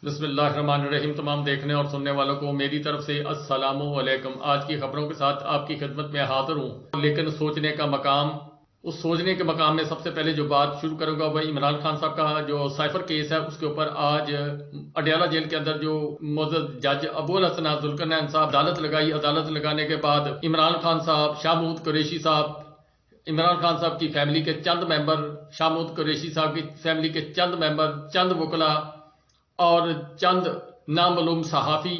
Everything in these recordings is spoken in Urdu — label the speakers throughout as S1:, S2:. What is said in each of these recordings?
S1: بسم اللہ الرحمن الرحیم۔ تمام دیکھنے اور سننے والوں کو میری طرف سے السلام علیکم۔ آج کی خبروں کے ساتھ آپ کی خدمت میں حاضر ہوں، لیکن سوچنے کا مقام، اس سوچنے کے مقام میں سب سے پہلے جو بات شروع کروں گا وہ عمران خان صاحب کا جو سائفر کیس ہے، اس کے اوپر آج اڈیالہ جیل کے اندر جو معزز جج ابو الحسن ذوالقرنین صاحب عدالت لگائی۔ عدالت لگانے کے بعد عمران خان صاحب، شاہ محمود قریشی صاحب، عمران خان صاحب کی فیملی کے چند ممبر، شاہ محمود قریشی صاحب کی فیملی کے چند ممبر، چند وکلا اور چند نامعلوم صحافی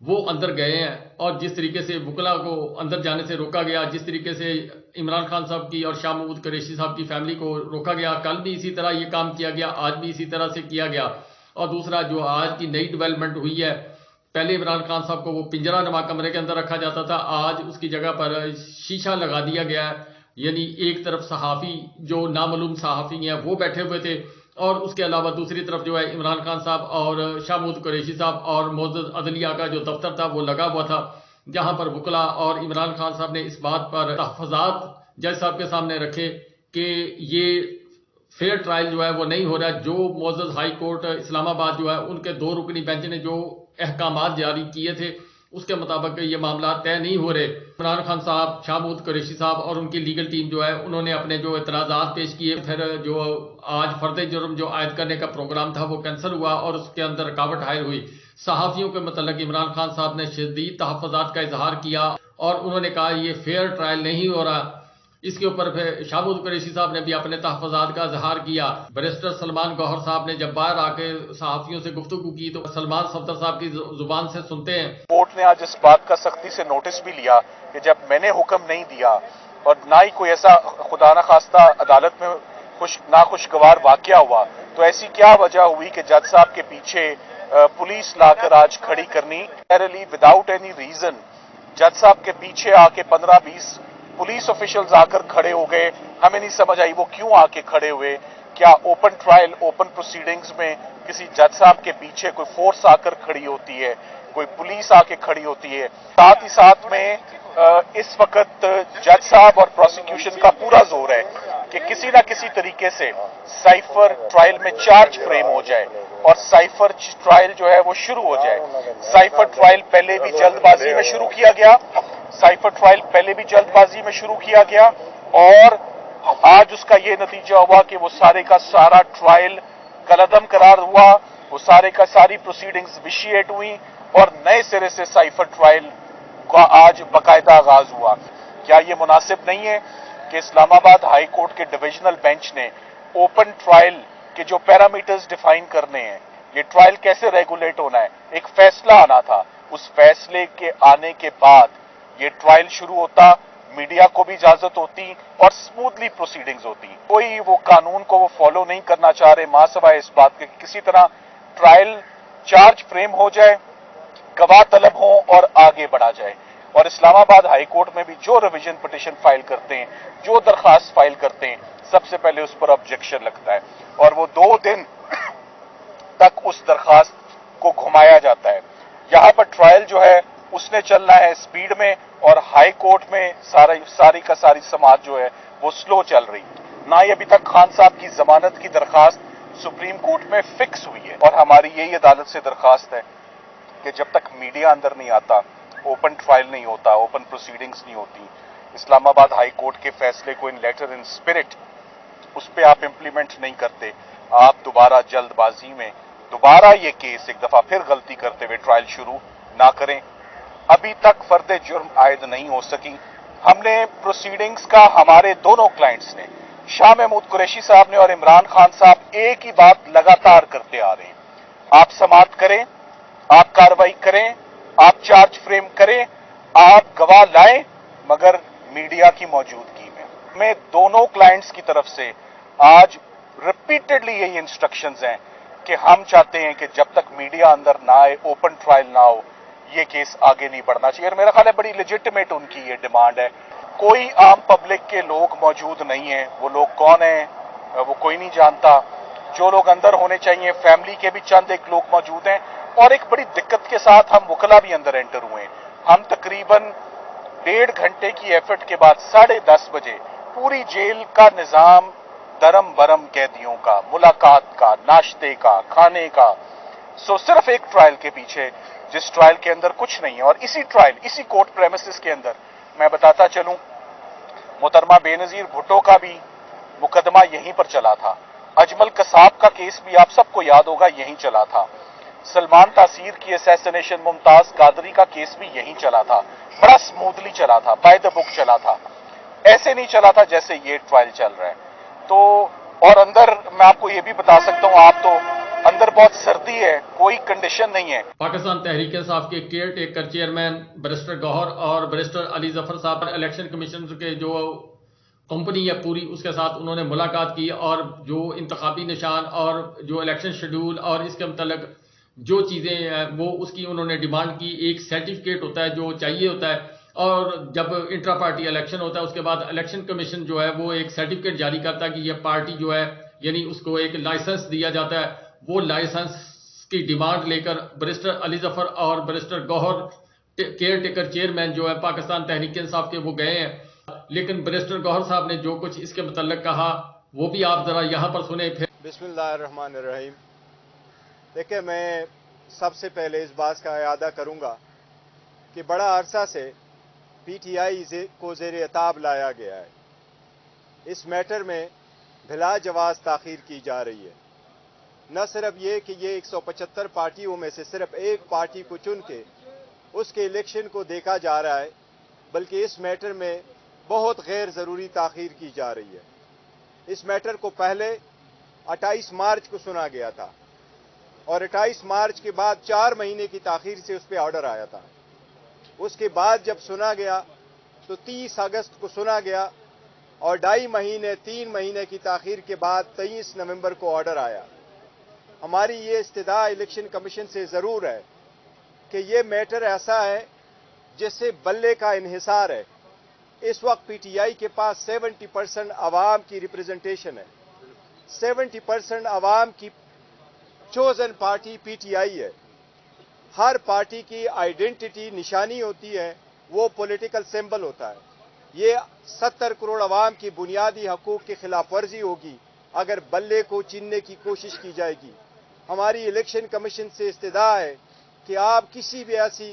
S1: وہ اندر گئے ہیں، اور جس طریقے سے وکلا کو اندر جانے سے روکا گیا، جس طریقے سے عمران خان صاحب کی اور شاہ محمود قریشی صاحب کی فیملی کو روکا گیا، کل بھی اسی طرح یہ کام کیا گیا، آج بھی اسی طرح سے کیا گیا۔ اور دوسرا جو آج کی نئی ڈیولپمنٹ ہوئی ہے، پہلے عمران خان صاحب کو وہ پنجرہ نما کمرے کے اندر رکھا جاتا تھا، آج اس کی جگہ پر شیشہ لگا دیا گیا ہے، یعنی ایک طرف صحافی جو نامعلوم صحافی ہیں وہ بیٹھے ہوئے تھے، اور اس کے علاوہ دوسری طرف جو ہے عمران خان صاحب اور شاہ محمود قریشی صاحب اور معزز عدلیہ کا جو دفتر تھا وہ لگا ہوا تھا، جہاں پر وکلا اور عمران خان صاحب نے اس بات پر تحفظات جج صاحب کے سامنے رکھے کہ یہ فیئر ٹرائل جو ہے وہ نہیں ہو رہا ہے۔ جو معزز ہائی کورٹ اسلام آباد جو ہے ان کے 2 رکنی بینچ نے جو احکامات جاری کیے تھے اس کے مطابق یہ معاملات طے نہیں ہو رہے۔ عمران خان صاحب، شاہ محمود قریشی صاحب اور ان کی لیگل ٹیم جو ہے انہوں نے اپنے جو اعتراضات پیش کیے، پھر جو آج فرد جرم جو عائد کرنے کا پروگرام تھا وہ کینسل ہوا اور اس کے اندر رکاوٹ حائل ہوئی۔ صحافیوں کے متعلق عمران خان صاحب نے شدید تحفظات کا اظہار کیا اور انہوں نے کہا یہ فیئر ٹرائل نہیں ہو رہا۔ اس کے اوپر پھر شاہ محمود قریشی صاحب نے بھی اپنے تحفظات کا اظہار کیا۔ بیرسٹر سلمان گوہر صاحب نے جب باہر آ کے صحافیوں سے گفتگو کی تو سلمان صفدر صاحب کی زبان سے سنتے ہیں۔
S2: کورٹ نے آج اس بات کا سختی سے نوٹس بھی لیا کہ جب میں نے حکم نہیں دیا اور نہ ہی کوئی ایسا خدا نخواستہ عدالت میں ناخوشگوار واقعہ ہوا، تو ایسی کیا وجہ ہوئی کہ جج صاحب کے پیچھے پولیس لا کر آج کھڑی کرنی، وداؤٹ اینی ریزن جج صاحب کے پیچھے آ کے 15-20 پولیس آفیشلز آ کر کھڑے ہو گئے۔ ہمیں نہیں سمجھ آئی وہ کیوں آ کے کھڑے ہوئے۔ کیا اوپن ٹرائل، اوپن پروسیڈنگز میں کسی جج صاحب کے پیچھے کوئی فورس آ کر کھڑی ہوتی ہے، کوئی پولیس آ کے کھڑی ہوتی ہے؟ ساتھ ہی ساتھ میں اس وقت جج صاحب اور پروسیکیوشن کا پورا زور ہے کہ کسی نہ کسی طریقے سے سائفر ٹرائل میں چارج فریم ہو جائے اور سائفر ٹرائل جو ہے وہ شروع ہو جائے۔ سائفر ٹرائل پہلے بھی جلد بازی میں شروع کیا گیا، اور آج اس کا یہ نتیجہ ہوا کہ وہ سارے کا سارا ٹرائل کالعدم قرار ہوا، وہ سارے کا ساری پروسیڈنگز ویشیٹ ہوئی اور نئے سرے سے سائفر ٹرائل کا آج باقاعدہ آغاز ہوا۔ کیا یہ مناسب نہیں ہے کہ اسلام آباد ہائی کورٹ کے ڈویژنل بینچ نے اوپن ٹرائل کے جو پیرامیٹرز ڈیفائن کرنے ہیں، یہ ٹرائل کیسے ریگولیٹ ہونا ہے، ایک فیصلہ آنا تھا، اس فیصلے کے آنے کے بعد یہ ٹرائل شروع ہوتا، میڈیا کو بھی اجازت ہوتی اور سموتھلی پروسیڈنگز ہوتی۔ کوئی وہ قانون کو وہ فالو نہیں کرنا چاہ رہے، ماں سوائے اس بات کے کہ کسی طرح ٹرائل چارج فریم ہو جائے، گواہ طلب ہوں اور آگے بڑھا جائے۔ اور اسلام آباد ہائی کورٹ میں بھی جو ریویژن پٹیشن فائل کرتے ہیں، جو درخواست فائل کرتے ہیں، سب سے پہلے اس پر آبجیکشن لگتا ہے اور وہ 2 دن تک اس درخواست کو گھمایا جاتا ہے۔ یہاں پر ٹرائل جو ہے اس نے چلنا ہے سپیڈ میں، اور ہائی کورٹ میں ساری کا ساری سماعت جو ہے وہ سلو چل رہی۔ نہ ہی ابھی تک خان صاحب کی ضمانت کی درخواست سپریم کورٹ میں فکس ہوئی ہے، اور ہماری یہی عدالت سے درخواست ہے کہ جب تک میڈیا اندر نہیں آتا، اوپن ٹرائل نہیں ہوتا، اوپن پروسیڈنگز نہیں ہوتی، اسلام آباد ہائی کورٹ کے فیصلے کو ان لیٹر ان اسپرٹ اس پہ آپ امپلیمنٹ نہیں کرتے، آپ دوبارہ جلد بازی میں دوبارہ یہ کیس ایک دفعہ پھر غلطی کرتے ہوئے ٹرائل شروع نہ کریں۔ ابھی تک فرد جرم عائد نہیں ہو سکی۔ ہم نے پروسیڈنگز کا ہمارے دونوں کلائنٹس نے، شاہ محمود قریشی صاحب نے اور عمران خان صاحب، ایک ہی بات لگاتار کرتے آ رہے ہیں، آپ سماعت کریں، آپ کاروائی کریں، آپ چارج فریم کریں، آپ گواہ لائیں، مگر میڈیا کی موجودگی میں۔ ہمیں دونوں کلائنٹس کی طرف سے آج ریپیٹڈلی یہی انسٹرکشنز ہیں کہ ہم چاہتے ہیں کہ جب تک میڈیا اندر نہ آئے، اوپن ٹرائل نہ ہو، یہ کیس آگے نہیں بڑھنا چاہیے۔ اور میرا خیال ہے بڑی لیجٹمیٹ ان کی یہ ڈیمانڈ ہے۔ کوئی عام پبلک کے لوگ موجود نہیں ہیں، وہ لوگ کون ہیں وہ کوئی نہیں جانتا۔ جو لوگ اندر ہونے چاہیے، فیملی کے بھی چند ایک لوگ موجود ہیں، اور ایک بڑی دقت کے ساتھ ہم وکلا بھی اندر انٹر ہوئے ہیں۔ ہم تقریباً 1.5 گھنٹے کی ایفرٹ کے بعد 10:30 بجے پوری جیل کا نظام درم برم قیدیوں کا، ملاقات کا، ناشتے کا، کھانے کا، سو صرف ایک ٹرائل کے پیچھے، جس ٹرائل کے اندر کچھ نہیں ہے، اور اسی ٹرائل، اسی کورٹ پریمیسز کے اندر میں بتاتا چلوں، محترمہ بے نظیر بھٹو کا بھی مقدمہ یہیں پر چلا تھا، اجمل قصاب کا کیس بھی آپ سب کو یاد ہوگا یہیں چلا تھا، سلمان تاثیر کی اسیسینیشن، ممتاز قادری کا کیس بھی یہیں چلا تھا، بڑا سموتھلی چلا تھا، بائی دا بک چلا تھا، ایسے نہیں چلا تھا جیسے یہ ٹرائل چل رہا ہے۔ تو اور اندر میں آپ کو یہ بھی بتا سکتا ہوں، آپ تو اندر بہت سردی ہے، کوئی کنڈیشن نہیں ہے۔
S1: پاکستان تحریک انصاف کے کیئر ٹیکر چیئرمین بیرسٹر گوہر اور بیرسٹر علی ظفر صاحب الیکشن کمیشن کے جو کمپنی ہے پوری، اس کے ساتھ انہوں نے ملاقات کی، اور جو انتخابی نشان اور جو الیکشن شیڈول اور اس کے متعلق جو چیزیں ہیں وہ اس کی انہوں نے ڈیمانڈ کی۔ ایک سرٹیفکیٹ ہوتا ہے جو چاہیے ہوتا ہے، اور جب انٹرا پارٹی الیکشن ہوتا ہے اس کے بعد الیکشن کمیشن جو ہے وہ ایک سرٹیفکیٹ جاری کرتا ہے کہ یہ پارٹی جو ہے، یعنی اس کو ایک لائسنس دیا جاتا ہے۔ وہ لائسنس کی ڈیمانڈ لے کر بیرسٹر علی ظفر اور بیرسٹر گوہر کیئر ٹیکر چیئرمین جو ہے پاکستان تحریک انصاف کے، وہ گئے ہیں، لیکن بیرسٹر گوہر صاحب نے جو کچھ اس کے متعلق کہا وہ بھی آپ ذرا یہاں پر سنیں۔ پھر
S3: بسم اللہ الرحمن الرحیم۔ دیکھیں، میں سب سے پہلے اس بات کا اعادہ کروں گا کہ بڑا عرصہ سے پی ٹی آئی کو زیر عتاب لایا گیا ہے۔ اس میٹر میں بلا جواز تاخیر کی جا رہی ہے۔ نہ صرف یہ کہ یہ 175 پارٹیوں میں سے صرف ایک پارٹی کو چن کے اس کے الیکشن کو دیکھا جا رہا ہے، بلکہ اس میٹر میں بہت غیر ضروری تاخیر کی جا رہی ہے۔ اس میٹر کو پہلے 28 مارچ کو سنا گیا تھا، اور 28 مارچ کے بعد 4 مہینے کی تاخیر سے اس پہ آرڈر آیا تھا۔ اس کے بعد جب سنا گیا تو 30 اگست کو سنا گیا، اور 3 مہینے کی تاخیر کے بعد 23 نومبر کو آرڈر آیا۔ ہماری یہ استدعا الیکشن کمیشن سے ضرور ہے کہ یہ میٹر ایسا ہے جس سے بلے کا انحصار ہے۔ اس وقت پی ٹی آئی کے پاس 70% عوام کی ریپرزنٹیشن ہے۔ 70% عوام کی chosen party P T I ہے۔ ہر پارٹی کی آئیڈینٹی نشانی ہوتی ہے، وہ پولیٹیکل سمبل ہوتا ہے۔ یہ 70 کروڑ عوام کی بنیادی حقوق کی خلاف ورزی ہوگی اگر بلے کو چننے کی کوشش کی جائے گی۔ ہماری الیکشن کمیشن سے استدعا ہے کہ آپ کسی بھی ایسی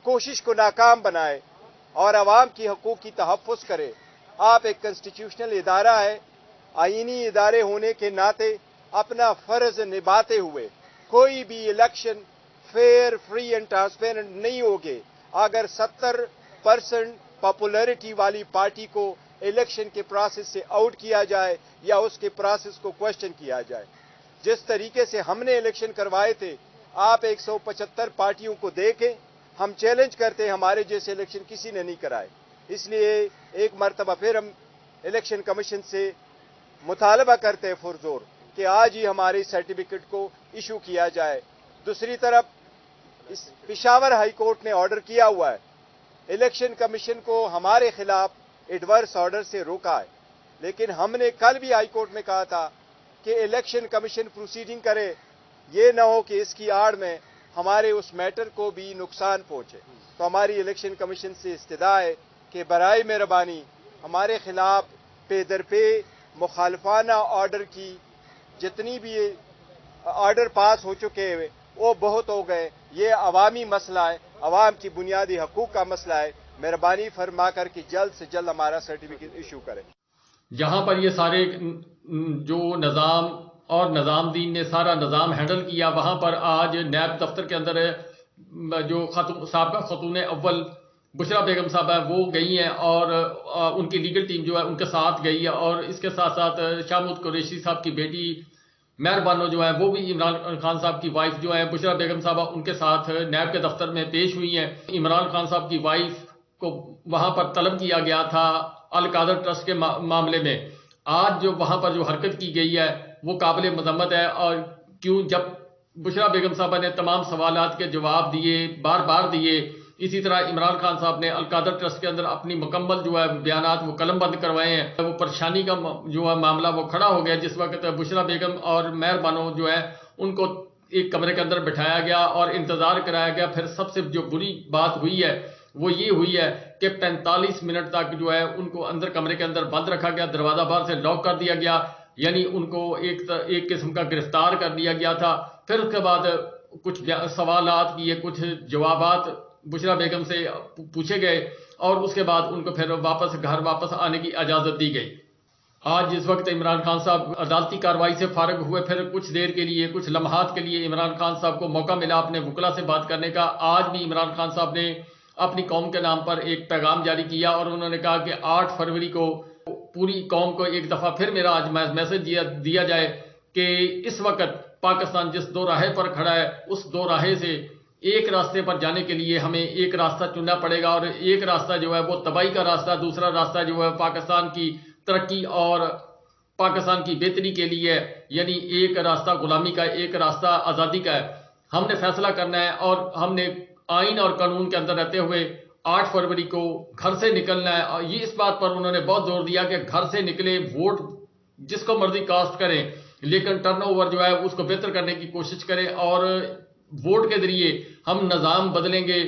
S3: کوشش کو ناکام بنائے اور عوام کی حقوق کی تحفظ کرے۔ آپ ایک کنسٹیٹیوشنل ادارہ ہے، آئینی ادارے ہونے کے ناطے اپنا فرض نبھاتے ہوئے کوئی بھی election fair, free and transparent نہیں ہوگے اگر 70% پاپولیرٹی والی پارٹی کو الیکشن کے پروسیس سے آؤٹ کیا جائے یا اس کے پروسیس کو کوشچن کیا جائے۔ جس طریقے سے ہم نے الیکشن کروائے تھے، آپ 175 پارٹیوں کو دیکھیں، ہم چیلنج کرتے ہیں ہمارے جیسے الیکشن کسی نے نہیں کرائے۔ اس لیے ایک مرتبہ پھر ہم الیکشن کمیشن سے مطالبہ کرتے ہیں پرزور کہ آج ہی ہماری سرٹیفکیٹ کو ایشو کیا جائے۔ دوسری طرف پشاور ہائی کورٹ نے آرڈر کیا ہوا ہے، الیکشن کمیشن کو ہمارے خلاف ایڈورس آرڈر سے روکا ہے، لیکن ہم نے کل بھی ہائی کورٹ میں کہا تھا کہ الیکشن کمیشن پروسیڈنگ کرے، یہ نہ ہو کہ اس کی آڑ میں ہمارے اس میٹر کو بھی نقصان پہنچے۔ تو ہماری الیکشن کمیشن سے استدعا ہے کہ برائے مہربانی ہمارے خلاف پے در پے مخالفانہ آرڈر کی جتنی بھی آرڈر پاس ہو چکے ہیں وہ بہت ہو گئے۔ یہ عوامی مسئلہ ہے، عوام کی بنیادی حقوق کا مسئلہ ہے۔ مہربانی فرما کر کے جلد سے جلد ہمارا سرٹیفکیٹ ایشو کریں۔
S1: جہاں پر یہ سارے جو نظام اور نظام دین نے سارا نظام ہینڈل کیا، وہاں پر آج نیب دفتر کے اندر جو سابقہ خاتون اول بشرا بیگم صاحبہ وہ گئی ہیں، اور ان کی لیگل ٹیم جو ہے ان کے ساتھ گئی ہے، اور اس کے ساتھ ساتھ شامود قریشی صاحب کی بیٹی مہر بانو جو ہے وہ بھی عمران خان صاحب کی وائف جو ہے بشرا بیگم صاحبہ ان کے ساتھ نیب کے دفتر میں پیش ہوئی ہیں۔ عمران خان صاحب کی وائف کو وہاں پر طلب کیا گیا تھا القادر ٹرسٹ کے معاملے میں۔ آج جو وہاں پر جو حرکت کی گئی ہے وہ قابل مذمت ہے، اور کیوں جب بشرا بیگم صاحبہ نے تمام سوالات کے جواب دیے، بار بار دیے، اسی طرح عمران خان صاحب نے القادر ٹرسٹ کے اندر اپنی مکمل جو ہے بیانات وہ قلم بند کروائے ہیں۔ وہ پریشانی کا جو ہے معاملہ وہ کھڑا ہو گیا جس وقت بشرا بیگم اور مہر بانو جو ہے ان کو ایک کمرے کے اندر بٹھایا گیا اور انتظار کرایا گیا۔ پھر سب سے جو بری بات ہوئی ہے وہ یہ ہوئی ہے کہ 45 منٹ تک جو ہے ان کو اندر کمرے کے اندر بند رکھا گیا، دروازہ باہر سے لاک کر دیا گیا، یعنی ان کو ایک قسم کا گرفتار کر لیا گیا تھا۔ پھر اس کے بعد کچھ سوالات کیے، کچھ جوابات بشرا بیگم سے پوچھے گئے اور اس کے بعد ان کو پھر گھر واپس آنے کی اجازت دی گئی۔ آج جس وقت عمران خان صاحب عدالتی کارروائی سے فارغ ہوئے، پھر کچھ دیر کے لیے، کچھ لمحات کے لیے عمران خان صاحب کو موقع ملا اپنے وکلا سے بات کرنے کا۔ آج بھی عمران خان صاحب نے اپنی قوم کے نام پر ایک پیغام جاری کیا اور انہوں نے کہا کہ 8 فروری کو پوری قوم کو ایک دفعہ پھر میرا آج میسج دیا جائے کہ اس وقت پاکستان جس دو راہے پر کھڑا ہے، اس دو راہے سے ایک راستے پر جانے کے لیے ہمیں ایک راستہ چننا پڑے گا، اور ایک راستہ جو ہے وہ تباہی کا راستہ، دوسرا راستہ جو ہے پاکستان کی ترقی اور پاکستان کی بہتری کے لیے، یعنی ایک راستہ غلامی کا، ایک راستہ آزادی کا ہے۔ ہم نے فیصلہ کرنا ہے اور ہم نے آئین اور قانون کے اندر رہتے ہوئے 8 فروری کو گھر سے نکلنا ہے۔ اور یہ اس بات پر انہوں نے بہت زور دیا کہ گھر سے نکلے، ووٹ جس کو مرضی کاسٹ کریں، لیکن ٹرن اوور جو ہے اس کو بہتر کرنے کی کوشش کریں، اور ووٹ کے ذریعے ہم نظام بدلیں گے،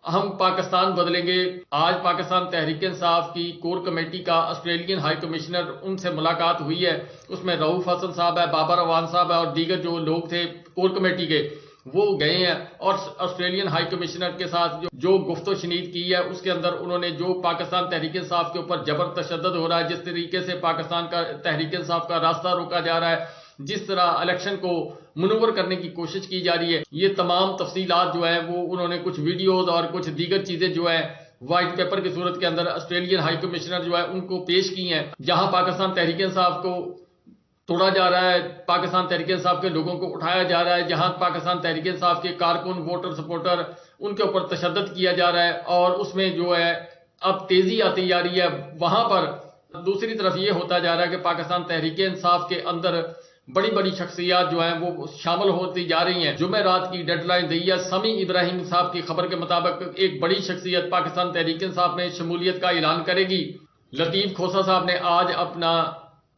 S1: ہم پاکستان بدلیں گے۔ آج پاکستان تحریک انصاف کی کور کمیٹی کا آسٹریلین ہائی کمشنر، ان سے ملاقات ہوئی ہے، اس میں رؤوف حسن صاحب ہے، بابر اعوان صاحب ہے اور دیگر جو لوگ تھے کور کمیٹی کے، وہ گئے ہیں اور آسٹریلین ہائی کمشنر کے ساتھ جو گفت و شنید کی ہے، اس کے اندر انہوں نے جو پاکستان تحریک انصاف کے اوپر جبر تشدد ہو رہا ہے، جس طریقے سے پاکستان کا تحریک انصاف کا راستہ روکا جا رہا ہے، جس طرح الیکشن کو منور کرنے کی کوشش کی جا رہی ہے، یہ تمام تفصیلات جو ہیں وہ انہوں نے کچھ ویڈیوز اور کچھ دیگر چیزیں جو ہیں وائٹ پیپر کی صورت کے اندر آسٹریلین ہائی کمشنر جو ہے ان کو پیش کی ہیں، جہاں پاکستان تحریک انصاف کو توڑا جا رہا ہے، پاکستان تحریک انصاف کے لوگوں کو اٹھایا جا رہا ہے، جہاں پاکستان تحریک انصاف کے کارکن، ووٹر، سپورٹر، ان کے اوپر تشدد کیا جا رہا ہے، اور اس میں جو ہے اب تیزی آتی جا رہی ہے۔ وہاں پر دوسری طرف یہ ہوتا جا رہا ہے کہ پاکستان تحریک انصاف کے اندر بڑی بڑی شخصیات جو ہیں وہ شامل ہوتی جا رہی ہیں۔ جمعرات کی ڈیڈ لائن دی ہے، سمیع ابراہیم صاحب کی خبر کے مطابق ایک بڑی شخصیت پاکستان تحریک انصاف میں شمولیت کا اعلان کرے گی۔ لطیف کھوسہ صاحب نے آج اپنا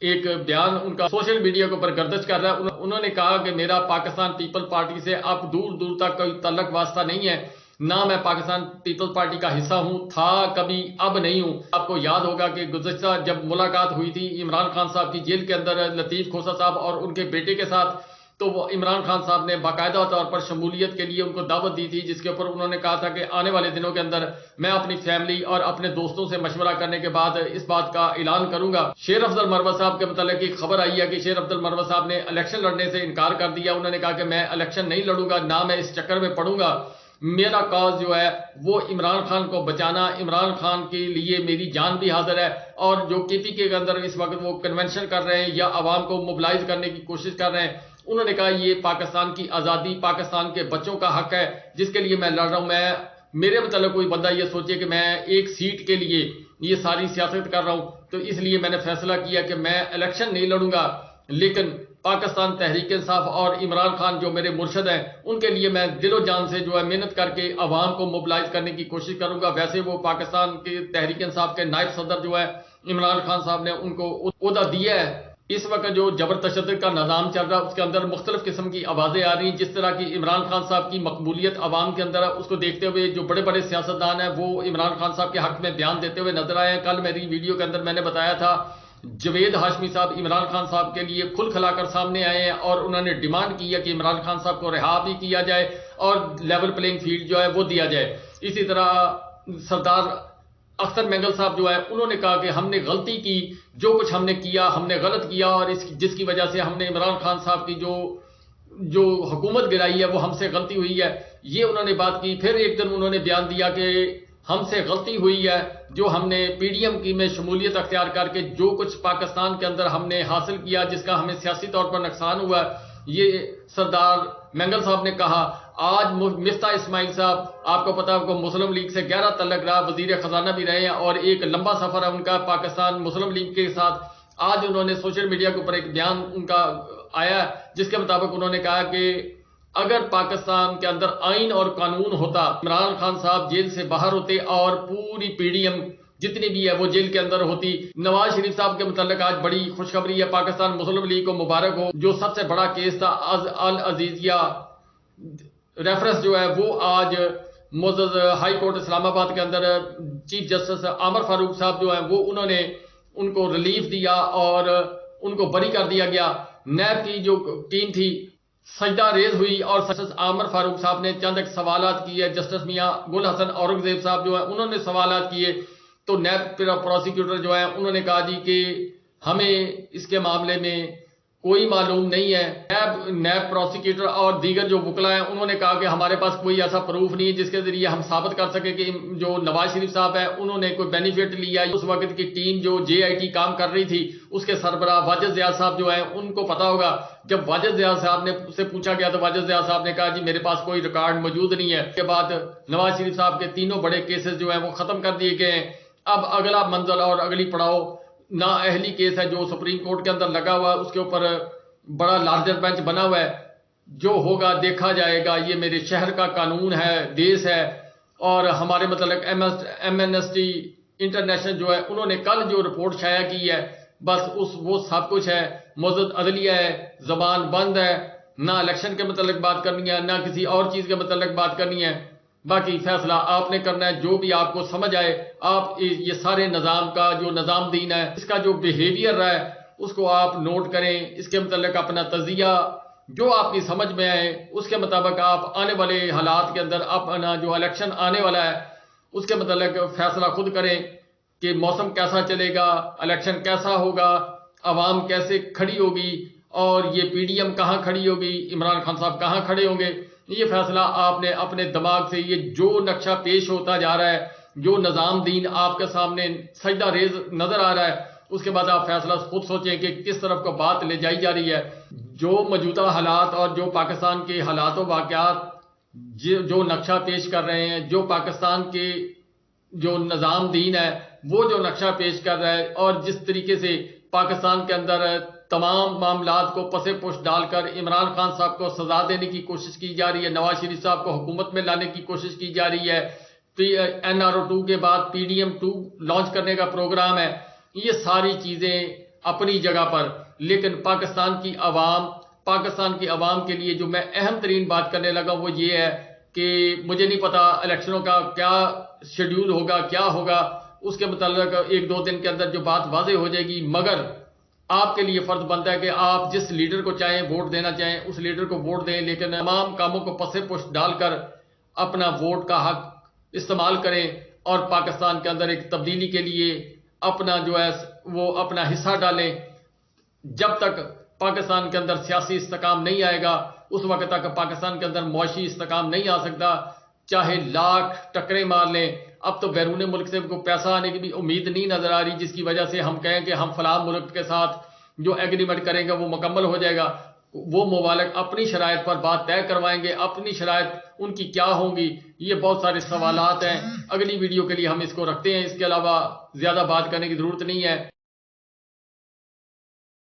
S1: ایک بیان ان کا سوشل میڈیا کے اوپر گردش کر رہا ہے، انہوں نے کہا کہ میرا پاکستان پیپل پارٹی سے اب دور دور تک کوئی تعلق واسطہ نہیں ہے، نہ میں پاکستان پیپل پارٹی کا حصہ ہوں، تھا کبھی، اب نہیں ہوں۔ آپ کو یاد ہوگا کہ گزشتہ جب ملاقات ہوئی تھی عمران خان صاحب کی جیل کے اندر لطیف کھوسہ صاحب اور ان کے بیٹے کے ساتھ، تو وہ عمران خان صاحب نے باقاعدہ طور پر شمولیت کے لیے ان کو دعوت دی تھی، جس کے اوپر انہوں نے کہا تھا کہ آنے والے دنوں کے اندر میں اپنی فیملی اور اپنے دوستوں سے مشورہ کرنے کے بعد اس بات کا اعلان کروں گا۔ شیر افضل مروت صاحب کے متعلق ایک خبر آئی ہے کہ شیر افضل مروت صاحب نے الیکشن لڑنے سے انکار کر دیا، انہوں نے کہا کہ میں الیکشن نہیں لڑوں گا، نہ میں اس چکر میں پڑوں گا، میرا کاز جو ہے وہ عمران خان کو بچانا، عمران خان کے لیے میری جان بھی حاضر ہے۔ اور جو کے پی کے اندر اس وقت وہ کنونشن کر رہے ہیں یا عوام کو موبلائز کرنے کی کوشش کر رہے ہیں، انہوں نے کہا یہ پاکستان کی آزادی، پاکستان کے بچوں کا حق ہے جس کے لیے میں لڑ رہا ہوں۔ میرے متعلق کوئی بندہ یہ سوچے کہ میں ایک سیٹ کے لیے یہ ساری سیاست کر رہا ہوں، تو اس لیے میں نے فیصلہ کیا کہ میں الیکشن نہیں لڑوں گا، لیکن پاکستان تحریک انصاف اور عمران خان جو میرے مرشد ہیں ان کے لیے میں دل و جان سے جو ہے محنت کر کے عوام کو موبلائز کرنے کی کوشش کروں گا۔ ویسے وہ پاکستان کے تحریک انصاف کے نائب صدر جو ہے عمران خان صاحب نے ان کو عہدہ دیا ہے۔ اس وقت جو جبر تشدد کا نظام چل رہا ہے اس کے اندر مختلف قسم کی آوازیں آ رہی ہیں، جس طرح کی عمران خان صاحب کی مقبولیت عوام کے اندر ہے، اس کو دیکھتے ہوئے جو بڑے بڑے سیاستدان ہیں وہ عمران خان صاحب کے حق میں بیان دیتے ہوئے نظر آئے ہیں۔ کل میری ویڈیو کے اندر میں نے بتایا تھا جوید ہاشمی صاحب عمران خان صاحب کے لیے کھل کھلا کر سامنے آئے ہیں اور انہوں نے ڈیمانڈ کی ہے کہ عمران خان صاحب کو رہا بھی کیا جائے اور لیول پلینگ فیلڈ جو ہے وہ دیا جائے۔ اسی طرح سردار اختر مینگل صاحب جو ہے انہوں نے کہا کہ ہم نے غلطی کی، جو کچھ ہم نے کیا ہم نے غلط کیا، اور جس کی وجہ سے ہم نے عمران خان صاحب کی جو حکومت گرائی ہے وہ ہم سے غلطی ہوئی ہے، یہ انہوں نے بات کی۔ پھر ایک دن انہوں نے بیان دیا کہ ہم سے غلطی ہوئی ہے جو ہم نے پی ڈی ایم کی میں شمولیت اختیار کر کے جو کچھ پاکستان کے اندر ہم نے حاصل کیا، جس کا ہمیں سیاسی طور پر نقصان ہوا ہے، یہ سردار مینگل صاحب نے کہا۔ آج مفتاح اسماعیل صاحب آپ کو پتا ہے کہ مسلم لیگ سے گہرا تعلق رہا، وزیر خزانہ بھی رہے ہیں اور ایک لمبا سفر ہے ان کا پاکستان مسلم لیگ کے ساتھ۔ آج انہوں نے سوشل میڈیا کے اوپر ایک بیان ان کا آیا جس کے مطابق انہوں نے کہا کہ اگر پاکستان کے اندر آئین اور قانون ہوتا، عمران خان صاحب جیل سے باہر ہوتے اور پوری پی ڈی ایم جتنی بھی ہے وہ جیل کے اندر ہوتی۔ نواز شریف صاحب کے متعلق آج بڑی خوشخبری ہے، پاکستان مسلم لیگ کو مبارک ہو، جو سب سے بڑا کیس تھا العزیزیہ ریفرنس جو ہے وہ آج معزز ہائی کورٹ اسلام آباد کے اندر چیف جسٹس عامر فاروق صاحب جو ہیں وہ انہوں نے ان کو ریلیف دیا اور ان کو بری کر دیا گیا۔ نیب کی جو ٹیم تھی سجدہ ریز ہوئی اور جسٹس عامر فاروق صاحب نے چند ایک سوالات کیے، جسٹس میاں گل حسن اورنگزیب صاحب جو ہے انہوں نے سوالات کیے، تو نیب پروسیکیوٹر جو ہے انہوں نے کہا جی کہ ہمیں اس کے معاملے میں کوئی معلوم نہیں ہے۔ نیب پروسیکیوٹر اور دیگر جو وکلا ہیں انہوں نے کہا کہ ہمارے پاس کوئی ایسا پروف نہیں ہے جس کے ذریعے ہم ثابت کر سکیں کہ جو نواز شریف صاحب ہے انہوں نے کوئی بینیفٹ لیا۔ اس وقت کی ٹیم جو JIT کام کر رہی تھی اس کے سربراہ واجد زیاد صاحب جو ہیں ان کو پتا ہوگا، جب واجد زیاد صاحب نے سے پوچھا گیا تو واجد زیاد صاحب نے کہا جی میرے پاس کوئی ریکارڈ موجود نہیں ہے۔ اس کے بعد نواز شریف صاحب کے تینوں بڑے کیسز جو ہیں وہ ختم کر دیے گئے ہیں۔ اب اگلا منزل اور اگلی پڑاؤ نااہلی کیس ہے جو سپریم کورٹ کے اندر لگا ہوا ہے، اس کے اوپر بڑا لارجر بینچ بنا ہوا ہے، جو ہوگا دیکھا جائے گا۔ یہ میرے شہر کا قانون ہے، دیس ہے، اور ہمارے متعلق ایمنسٹی انٹرنیشنل جو ہے انہوں نے کل جو رپورٹ شائع کی ہے، بس وہ سب کچھ ہے، مزد عدلیہ ہے، زبان بند ہے، نہ الیکشن کے متعلق بات کرنی ہے، نہ کسی اور چیز کے متعلق بات کرنی ہے۔ باقی فیصلہ آپ نے کرنا ہے، جو بھی آپ کو سمجھ آئے۔ آپ یہ سارے نظام کا جو نظام دین ہے، اس کا جو بیہیویئر رہا ہے اس کو آپ نوٹ کریں، اس کے متعلق اپنا تجزیہ جو آپ کی سمجھ میں آئے اس کے مطابق آپ آنے والے حالات کے اندر اپنا جو الیکشن آنے والا ہے اس کے متعلق فیصلہ خود کریں کہ موسم کیسا چلے گا، الیکشن کیسا ہوگا، عوام کیسے کھڑی ہوگی، اور یہ PDM کہاں کھڑی ہوگی، عمران خان صاحب کہاں کھڑے ہوں گے۔ یہ فیصلہ آپ نے اپنے دماغ سے، یہ جو نقشہ پیش ہوتا جا رہا ہے، جو نظام دین آپ کے سامنے سجدہ ریز نظر آ رہا ہے، اس کے بعد آپ فیصلہ خود سوچیں کہ کس طرف کو بات لے جائی جا رہی ہے۔ جو موجودہ حالات اور جو پاکستان کے حالات و واقعات جو نقشہ پیش کر رہے ہیں، جو پاکستان کے جو نظام دین ہے وہ جو نقشہ پیش کر رہا ہے، اور جس طریقے سے پاکستان کے اندر تمام معاملات کو پس پش ڈال کر عمران خان صاحب کو سزا دینے کی کوشش کی جا رہی ہے، نواز شریف صاحب کو حکومت میں لانے کی کوشش کی جا رہی ہے، NRO2 کے بعد PDM2 لانچ کرنے کا پروگرام ہے، یہ ساری چیزیں اپنی جگہ پر، لیکن پاکستان کی عوام کے لیے جو میں اہم ترین بات کرنے لگا وہ یہ ہے کہ مجھے نہیں پتا الیکشنوں کا کیا شیڈیول ہوگا، کیا ہوگا، اس کے متعلق 1-2 دن کے اندر جو بات واضح ہو جائے گی، مگر آپ کے لیے فرض بنتا ہے کہ آپ جس لیڈر کو چاہیں ووٹ دینا چاہیں اس لیڈر کو ووٹ دیں، لیکن تمام کاموں کو پس پش ڈال کر اپنا ووٹ کا حق استعمال کریں اور پاکستان کے اندر ایک تبدیلی کے لیے اپنا جو ہے وہ اپنا حصہ ڈالیں۔ جب تک پاکستان کے اندر سیاسی استحکام نہیں آئے گا اس وقت تک پاکستان کے اندر معاشی استحکام نہیں آ سکتا، چاہے لاکھ ٹکرے مار لیں۔ اب تو بیرون ملک سے کوئی پیسہ آنے کی بھی امید نہیں نظر آ رہی جس کی وجہ سے ہم کہیں کہ ہم فلاں ملک کے ساتھ جو ایگریمنٹ کریں گے وہ مکمل ہو جائے گا۔ وہ ممالک اپنی شرائط پر بات طے کروائیں گے، اپنی شرائط ان کی کیا ہوں گی، یہ بہت سارے سوالات ہیں۔ اگلی ویڈیو کے لیے ہم اس کو رکھتے ہیں، اس کے علاوہ زیادہ بات کرنے کی ضرورت نہیں ہے۔